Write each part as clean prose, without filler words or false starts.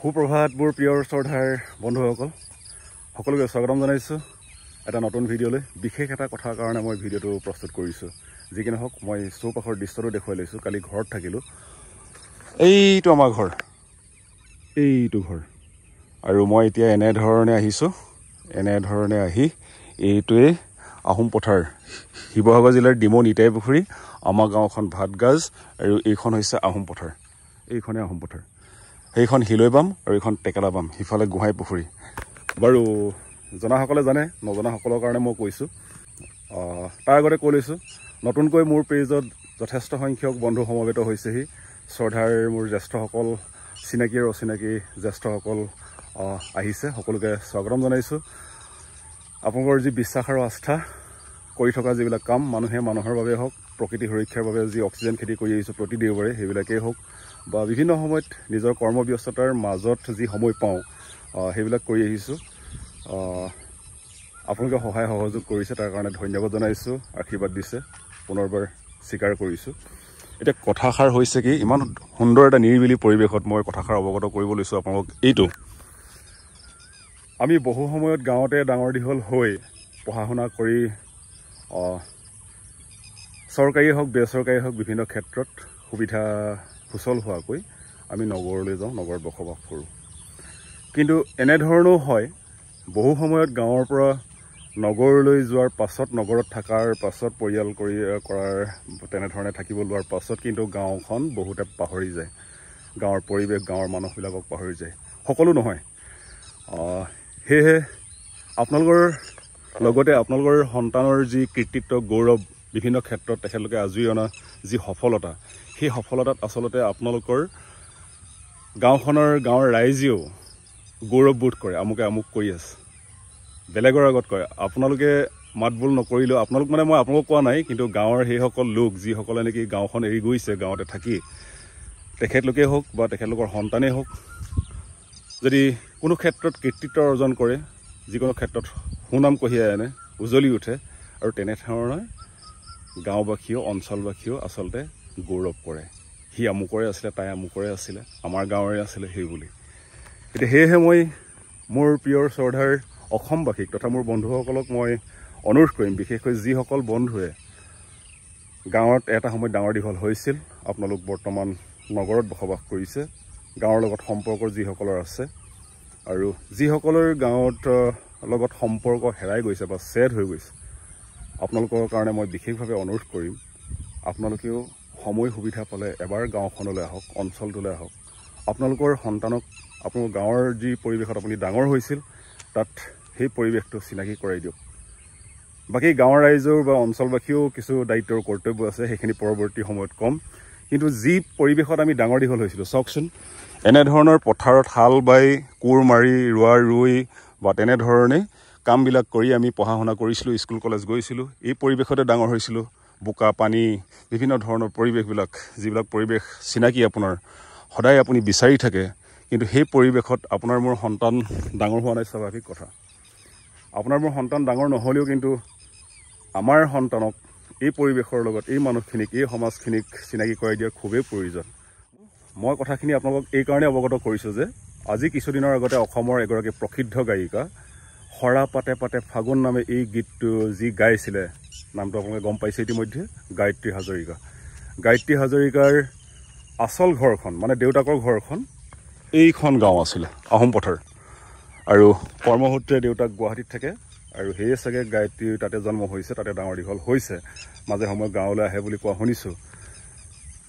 সুপ্ৰভাত মোৰ প্ৰিয় শ্ৰদ্ধাৰ বন্ধুসকল সকলোকে স্বাগতম জনাইছোঁ এটা নতুন ভিডিঅ'লৈ বিশেষ এটা কথাৰ কাৰণে মই ভিডিঅ'টো প্ৰস্তুত কৰিছোঁ যি কি নহওক মই চৌপাশৰ দৃশ্যটো দেখুৱাই লৈছোঁ কালি ঘৰত থাকিলোঁ এইটো আমাৰ ঘৰ এইটো ঘৰ আৰু মই এতিয়া এনেধৰণে আহিছোঁ এনেধৰণে আহি এইটোৱে আহোম পথাৰ শিৱসাগৰ জিলাৰ ডিমৌ নিতাই পুখুৰী আমাৰ গাঁওখন ভাতগাজ আৰু এইখন হৈছে আহোম পথাৰ এইখনে আহোম পথাৰ এইখন হিলৈ বাম আৰু এইখন টেকেলা বাম সিফালে গোহাঁই পুখুৰী বাৰু জনাসকলে জানে নজনাসকলৰ কাৰণে মই কৈছোঁ তাৰ আগতে কৈ লৈছোঁ নতুনকৈ মোৰ পেজত যথেষ্ট সংখ্যক বন্ধু সমবেত হৈছেহি শ্ৰদ্ধাৰ মোৰ জ্যেষ্ঠসকল চিনাকি আৰু অচিনাকি জ্যেষ্ঠসকল আহিছে সকলোকে স্বাগতম জনাইছোঁ আপোনালোকৰ যি বিশ্বাস আৰু আস্থা কৰি থকা যিবিলাক কাম মানুহে মানুহৰ বাবে হওক প্ৰকৃতি সুৰক্ষাৰ বাবে যি অক্সিজেন খেতি কৰি আহিছোঁ প্ৰতি দেওবাৰে সেইবিলাকেই হওক বা বিভিন্ন সময়ত নিজৰ কৰ্মব্যস্ততাৰ মাজত যি সময় পাওঁ সেইবিলাক কৰি আহিছোঁ আপোনালোকে সহায় সহযোগ কৰিছে তাৰ কাৰণে ধন্যবাদ জনাইছোঁ আশীৰ্বাদ দিছে পুনৰবাৰ স্বীকাৰ কৰিছোঁ এতিয়া কথাষাৰ হৈছে কি ইমান সুন্দৰ এটা নিৰিবিলি পৰিৱেশত মই কথাষাৰ অৱগত কৰিব লৈছোঁ আপোনালোক এইটো আমি বহু সময়ত গাঁৱতে ডাঙৰ দীঘল হৈ পঢ়া শুনা কৰি চৰকাৰী হওক বেচৰকাৰী হওক বিভিন্ন ক্ষেত্ৰত সুবিধা সুচল হোৱাকৈ আমি নগৰলৈ যাওঁ নগৰত বসবাস কৰোঁ কিন্তু এনেধৰণো হয় বহু সময়ত গাঁৱৰ পৰা নগৰলৈ যোৱাৰ পাছত নগৰত থকাৰ পাছত পৰিয়াল কৰাৰ তেনেধৰণে থাকিব লোৱাৰ পাছত কিন্তু গাঁওখন বহুতে পাহৰি যায় গাঁৱৰ পৰিৱেশ গাঁৱৰ মানুহবিলাকক পাহৰি যায় সকলো নহয় সেয়েহে আপোনালোকৰ লগতে আপোনালোকৰ সন্তানৰ যি কৃতিত্ব গৌৰৱ বিভিন্ন ক্ষেত্ৰত তেখেতলোকে আজৰি অনা যি সফলতা সেই সফলতাত আচলতে আপোনালোকৰ গাঁৱৰ ৰাইজেও গৌৰৱবোধ কৰে আমুকে আমুক কৰি আছে বেলেগৰ আগত কয় আপোনালোকে মাত বোল নকৰিলেও আপোনালোক মানে মই আপোনালোকক কোৱা নাই কিন্তু গাঁৱৰ সেইসকল লোক যিসকলে নেকি গাঁওখন এৰি গৈছে গাঁৱতে থাকি তেখেতলোকেই হওক বা তেখেতলোকৰ সন্তানেই হওক যদি কোনো ক্ষেত্ৰত কৃতিত্ব অৰ্জন কৰে যিকোনো ক্ষেত্ৰত সুনাম কঢ়িয়াই আনে উজলি উঠে আৰু তেনেধৰণে গাঁওবাসীয়েও অঞ্চলবাসীয়েও আচলতে গৌৰৱ কৰে সি আমুকৰে আছিলে তাই আমুকৰে আছিলে আমাৰ গাঁৱৰে আছিলে সেই বুলি এতিয়া সেয়েহে মই মোৰ প্ৰিয় শ্ৰদ্ধাৰ অসমবাসীক তথা মোৰ বন্ধুসকলক মই অনুৰোধ কৰিম বিশেষকৈ যিসকল বন্ধুৱে গাঁৱত এটা সময়ত ডাঙৰ দীঘল হৈছিল আপোনালোক বৰ্তমান নগৰত বসবাস কৰিছে গাঁৱৰ লগত সম্পৰ্ক যিসকলৰ আছে আৰু যিসকলৰ গাঁৱত লগত সম্পৰ্ক হেৰাই গৈছে বা ছেদ হৈ গৈছে আপোনালোকৰ কাৰণে মই বিশেষভাৱে অনুৰোধ কৰিম আপোনালোকেও সময় সুবিধা পালে এবাৰ গাঁওখনলৈ আহক অঞ্চলটোলৈ আহক আপোনালোকৰ সন্তানক আপোনাৰ গাঁৱৰ যি পৰিৱেশত আপুনি ডাঙৰ হৈছিল তাত সেই পৰিৱেশটো চিনাকি কৰাই দিয়ক বাকী গাঁৱৰ ৰাইজৰ বা অঞ্চলবাসীও কিছু দায়িত্বৰ কৰ্তব্য আছে সেইখিনি পৰৱৰ্তী সময়ত কম কিন্তু যি পৰিৱেশত আমি ডাঙৰ দীঘল হৈছিলোঁ চাওকচোন এনেধৰণৰ পথাৰত হাল বাই কোৰ মাৰি ৰুই বা তেনেধৰণে কামবিলাক কৰি আমি পঢ়া শুনা কৰিছিলোঁ স্কুল কলেজ গৈছিলোঁ এই পৰিৱেশতে ডাঙৰ হৈছিলোঁ বোকা পানী বিভিন্ন ধৰণৰ পৰিৱেশবিলাক যিবিলাক পৰিৱেশ চিনাকি আপোনাৰ সদায় আপুনি বিচাৰি থাকে কিন্তু সেই পৰিৱেশত আপোনাৰ মোৰ সন্তান ডাঙৰ হোৱা নাই স্বাভাৱিক কথা আপোনাৰ মোৰ সন্তান ডাঙৰ নহ'লেও কিন্তু আমাৰ সন্তানক এই পৰিৱেশৰ লগত এই মানুহখিনিক এই সমাজখিনিক চিনাকি কৰাই দিয়া খুবেই প্ৰয়োজন মই কথাখিনি আপোনালোকক এইকাৰণে অৱগত কৰিছোঁ যে আজি কিছুদিনৰ আগতে অসমৰ এগৰাকী প্ৰসিদ্ধ গায়িকা সৰা পাতে পাতে ফাগুন নামে এই গীতটো যি গাইছিলে নামটো আপোনালোকে গম পাইছে ইতিমধ্যে গায়ত্ৰী হাজৰিকাৰ আচল ঘৰখন মানে দেউতাকৰ ঘৰখন এইখন গাঁও আছিলে আহোম পথাৰ আৰু কৰ্মসূত্ৰে দেউতাক গুৱাহাটীত থাকে আৰু সেয়ে চাগে গায়ত্ৰী তাতে জন্ম হৈছে তাতে ডাঙৰ দীঘল হৈছে মাজে সময়ে গাঁৱলৈ আহে বুলি কোৱা শুনিছোঁ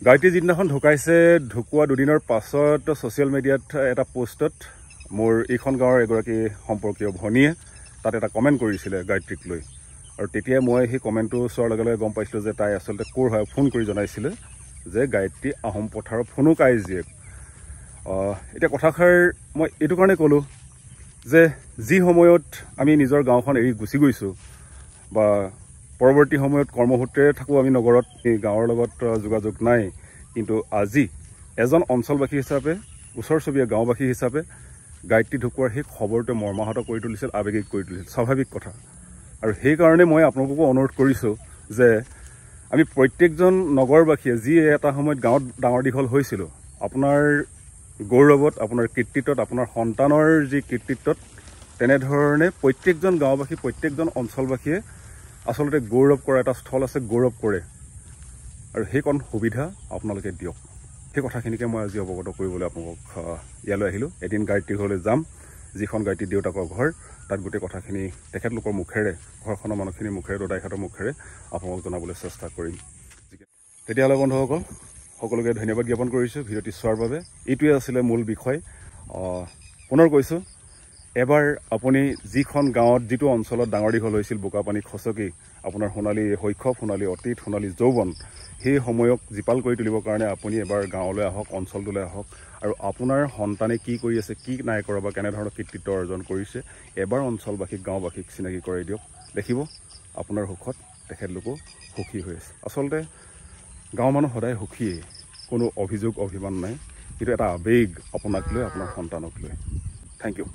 গায়ত্ৰী যিদিনাখন ঢুকাইছে ঢুকুৱা দুদিনৰ পাছত ছ'চিয়েল মিডিয়াত এটা পোষ্টত মোৰ এইখন গাঁৱৰ এগৰাকী সম্পৰ্কীয় ভনীয়ে তাত এটা কমেণ্ট কৰিছিলে গায়ত্ৰীক লৈ আৰু তেতিয়া মই সেই কমেণ্টটো চোৱাৰ লগে লগে গম পাইছিলোঁ যে তাই আচলতে ক'ৰ হয় ফোন কৰি জনাইছিলে যে গায়ত্ৰী আহোম পথাৰৰ ফোনুক আই জীয়েক এতিয়া কথাষাৰ মই এইটো কাৰণে ক'লোঁ যে যি সময়ত আমি নিজৰ গাঁওখন এৰি গুচি গৈছোঁ বা পৰৱৰ্তী সময়ত কৰ্মসূত্ৰে থাকোঁ আমি নগৰত এই গাঁৱৰ লগত যোগাযোগ নাই কিন্তু আজি এজন অঞ্চলবাসী হিচাপে ওচৰ চুবুৰীয়া গাঁওবাসী হিচাপে গায়ত্ৰী ঢুকোৱাৰ সেই খবৰটোৱে মৰ্মাহত কৰি তুলিছিল আৱেগিক কৰি তুলিছিল স্বাভাৱিক কথা আৰু সেইকাৰণে মই আপোনালোককো অনুৰোধ কৰিছোঁ যে আমি প্ৰত্যেকজন নগৰবাসীয়ে যি এটা সময়ত গাঁৱত ডাঙৰ দীঘল হৈছিলোঁ আপোনাৰ গৌৰৱত, আপোনাৰ কৃতিত্বত, আপোনাৰ সন্তানৰ যি কৃতিত্বত, তেনেধৰণে প্ৰত্যেকজন গাঁওবাসী, প্ৰত্যেকজন অঞ্চলবাসীয়ে আচলতে গৌৰৱ কৰা এটা স্থল আছে, গৌৰৱ কৰে। আৰু সেইকণ সুবিধা আপোনালোকে দিয়ক। সেই কথাখিনিকে মই আজি অৱগত কৰিবলৈ আপোনালোকক ইয়ালৈ আহিলোঁ। এদিন গায়ত্ৰী ঘৰলৈ যাম, যিখন গায়ত্ৰীৰ দেউতাকৰ ঘৰ, তাত গোটেই কথাখিনি তেখেতলোকৰ মুখেৰে, ঘৰখনৰ মানুহখিনিৰ মুখেৰে, দদাইহঁতৰ মুখেৰে আপোনালোকক জনাবলৈ চেষ্টা কৰিম। তেতিয়াহ'লে বন্ধুসকল, সকলোকে ধন্যবাদ জ্ঞাপন কৰিছোঁ ভিডিঅ'টি চোৱাৰ বাবে। এইটোৱে আছিলে মূল বিষয়। পুনৰ কৈছোঁ, এবাৰ আপুনি যিখন গাঁৱত, যিটো অঞ্চলত ডাঙৰ দীঘল হৈছিল, বোকাপানী খচকি, আপোনাৰ সোণালী শৈশৱ, সোণালী অতীত, সোণালী যৌৱন, সেই সময়ক জীপাল কৰি তুলিবৰ কাৰণে আপুনি এবাৰ গাঁৱলৈ আহক, অঞ্চলটোলৈ আহক, আৰু আপোনাৰ সন্তানে কি কৰি আছে, কি নাই কৰা, বা কেনেধৰণৰ কৃতিত্ব অৰ্জন কৰিছে, এবাৰ অঞ্চলবাসীক, গাঁওবাসীক চিনাকি কৰাই দিয়ক। দেখিব আপোনাৰ সুখত তেখেতলোকো সুখী হৈ আছে। আচলতে গাঁৱৰ মানুহ সদায় সুখীয়ে, কোনো অভিযোগ অভিমান নাই, কিন্তু এটা আৱেগ আপোনাক লৈ, আপোনাৰ সন্তানক লৈ। Thank U.